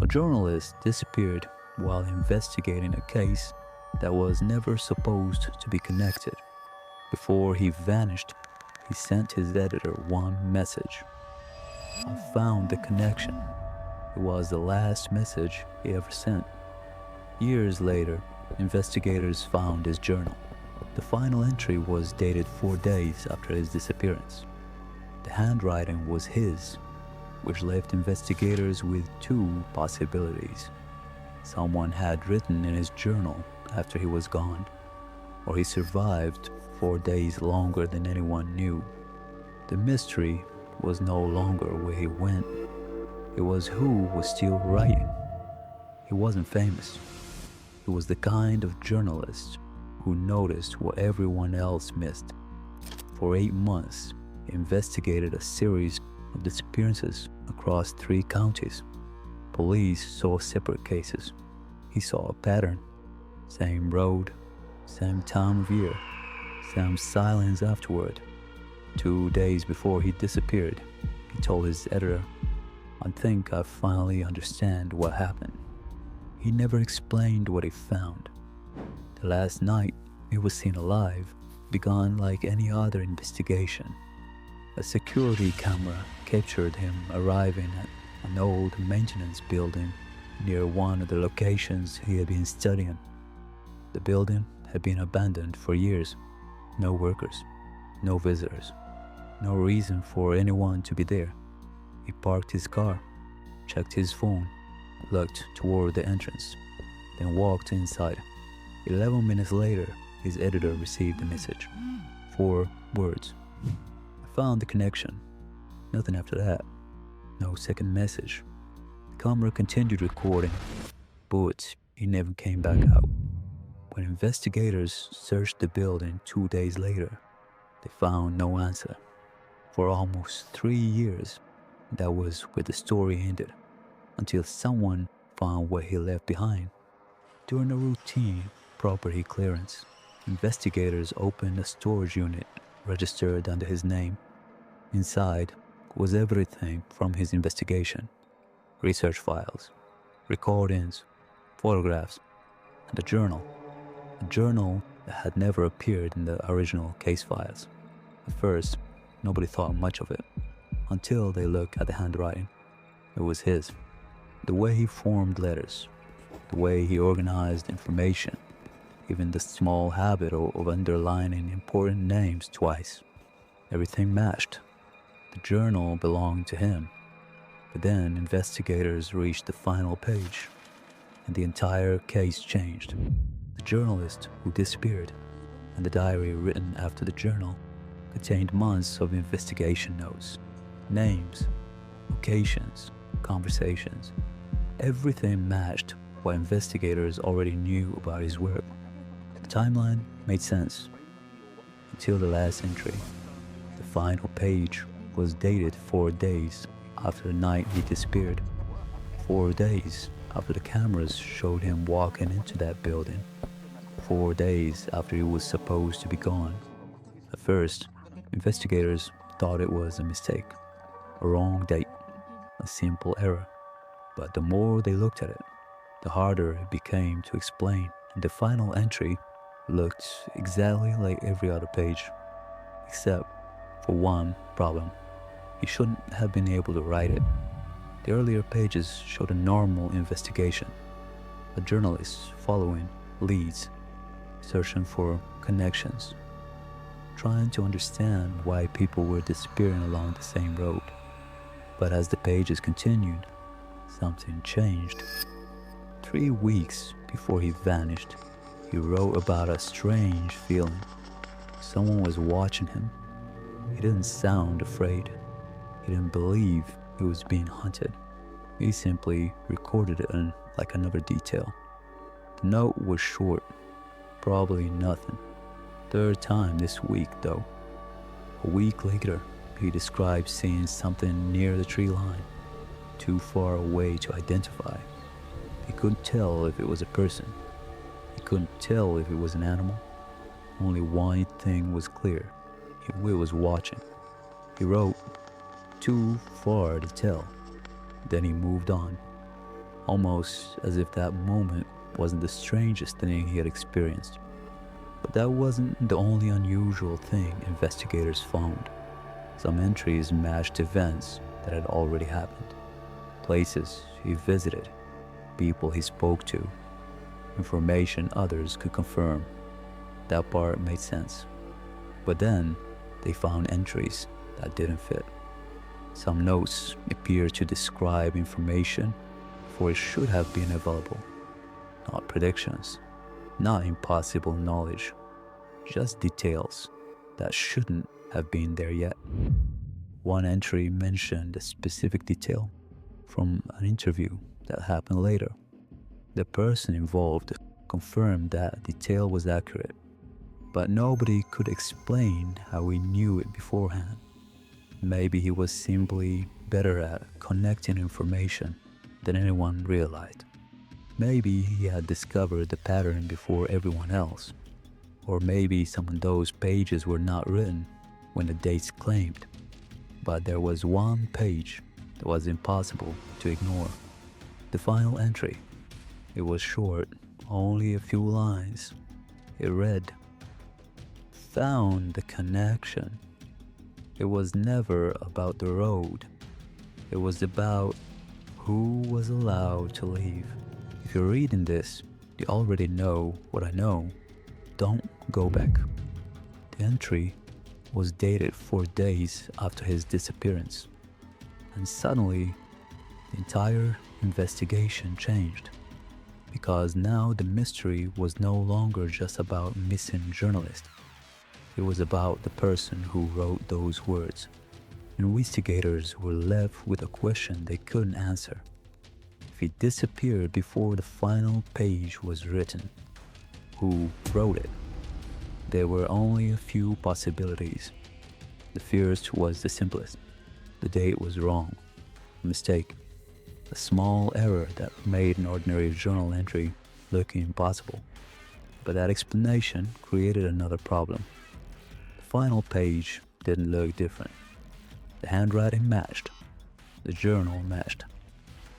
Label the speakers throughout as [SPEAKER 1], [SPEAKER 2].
[SPEAKER 1] A journalist disappeared while investigating a case that was never supposed to be connected. Before he vanished, he sent his editor one message. I found the connection. It was the last message he ever sent. Years later, investigators found his journal. The final entry was dated 4 days after his disappearance. The handwriting was his, which left investigators with two possibilities. Someone had written in his journal after he was gone, or he survived 4 days longer than anyone knew. The mystery was no longer where he went. It was who was still writing. He wasn't famous. He was the kind of journalist who noticed what everyone else missed. For 8 months, he investigated a series of disappearances across 3 counties. Police saw separate cases. He saw a pattern. Same road, same time of year, same silence afterward. 2 days before he disappeared, he told his editor, "I think I finally understand what happened." He never explained what he found. The last night he was seen alive began like any other investigation. A security camera captured him arriving at an old maintenance building near one of the locations he had been studying. The building had been abandoned for years. No workers, no visitors, no reason for anyone to be there. He parked his car, checked his phone, looked toward the entrance, then walked inside. 11 minutes later, his editor received a message. 4 words. "I found the connection." Nothing after that. No second message. The camera continued recording, but he never came back out. When investigators searched the building 2 days later, they found no answer. For almost 3 years, that was where the story ended, until someone found what he left behind. During a routine property clearance, investigators opened a storage unit registered under his name. Inside was everything from his investigation: research files, recordings, photographs, and a journal that had never appeared in the original case files. At first, nobody thought much of it, until they looked at the handwriting. It was his. The way he formed letters, the way he organized information, even the small habit of underlining important names twice. Everything matched. The journal belonged to him. But then investigators reached the final page, and the entire case changed. The journalist who disappeared and the diary written after the journal contained months of investigation notes, names, locations, conversations. Everything matched what investigators already knew about his work. The timeline made sense until the last entry. The final page was dated 4 days after the night he disappeared. 4 days after the cameras showed him walking into that building. 4 days after he was supposed to be gone. At first, investigators thought it was a mistake, a wrong date, a simple error. But the more they looked at it, the harder it became to explain. And the final entry looked exactly like every other page, except for one problem. He shouldn't have been able to write it. The earlier pages showed a normal investigation, a journalist following leads, searching for connections, trying to understand why people were disappearing along the same road. But as the pages continued, something changed. 3 weeks before he vanished, he wrote about a strange feeling. Someone was watching him. He didn't sound afraid. He didn't believe he was being hunted. He simply recorded it like another detail. The note was short, probably nothing. 3rd time this week, though. A week later, he described seeing something near the tree line, too far away to identify. He couldn't tell if it was a person. He couldn't tell if it was an animal. Only one thing was clear: he was watching. He wrote, "Too far to tell." Then he moved on. almost as if that moment wasn't the strangest thing he had experienced. But that wasn't the only unusual thing investigators found. Some entries matched events that had already happened. Places he visited, people he spoke to, information others could confirm. That part made sense. But then they found entries that didn't fit. Some notes appeared to describe information before it should have been available. Not predictions, not impossible knowledge, just details that shouldn't have been there yet. One entry mentioned a specific detail from an interview that happened later. The person involved confirmed that detail was accurate, but nobody could explain how he knew it beforehand. Maybe he was simply better at connecting information than anyone realized. Maybe he had discovered the pattern before everyone else. Or maybe some of those pages were not written when the dates claimed. But there was one page that was impossible to ignore. The final entry. It was short, only a few lines. It read, "Found the connection. It was never about the road. It was about who was allowed to leave. If you're reading this, you already know what I know. Don't go back." The entry was dated 4 days after his disappearance. And suddenly, the entire investigation changed. Because now the mystery was no longer just about missing journalists. It was about the person who wrote those words. Investigators were left with a question they couldn't answer. If he disappeared before the final page was written, who wrote it? There were only a few possibilities. The first was the simplest. The date was wrong. A mistake. A small error that made an ordinary journal entry look impossible. But that explanation created another problem. The final page didn't look different. The handwriting matched. The journal matched.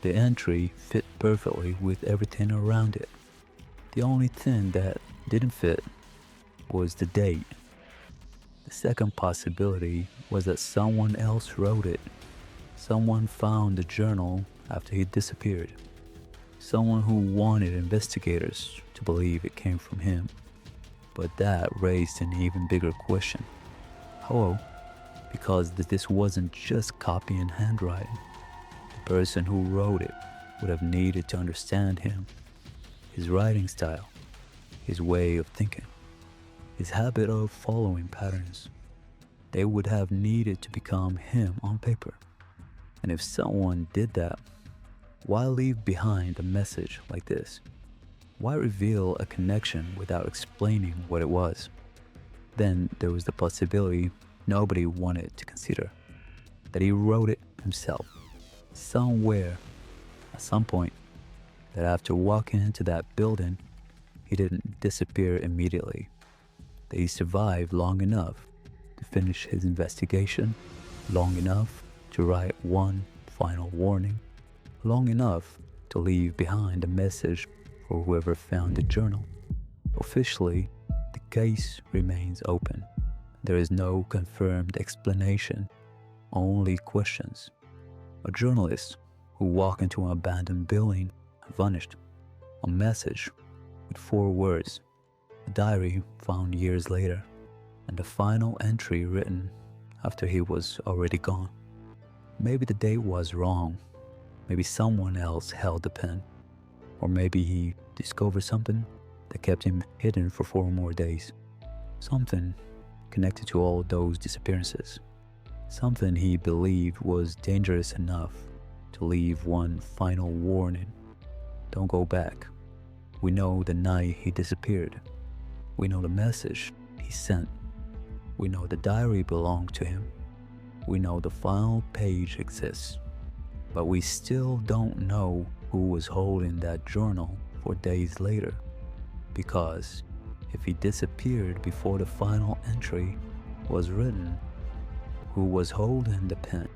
[SPEAKER 1] The entry fit perfectly with everything around it. The only thing that didn't fit was the date. The second possibility was that someone else wrote it. Someone found the journal after he disappeared. Someone who wanted investigators to believe it came from him. But that raised an even bigger question. Hello? Because this wasn't just copy and handwriting. The person who wrote it would have needed to understand him, his writing style, his way of thinking, his habit of following patterns. They would have needed to become him on paper. And if someone did that, why leave behind a message like this? Why reveal a connection without explaining what it was? Then there was the possibility nobody wanted to consider, that he wrote it himself, somewhere, at some point, that after walking into that building, he didn't disappear immediately, that he survived long enough to finish his investigation, long enough to write one final warning, long enough to leave behind a message for whoever found the journal. Officially, the case remains open. There is no confirmed explanation, only questions. A journalist who walked into an abandoned building and vanished. A message with 4 words. A diary found years later. And the final entry written after he was already gone. Maybe the date was wrong. Maybe someone else held the pen. Or maybe he discovered something that kept him hidden for 4 more days. Something connected to all those disappearances. Something he believed was dangerous enough to leave one final warning. Don't go back. We know the night he disappeared. We know the message he sent. We know the diary belonged to him. We know the final page exists. But we still don't know who was holding that journal 4 days later. Because if he disappeared before the final entry was written, who was holding the pen?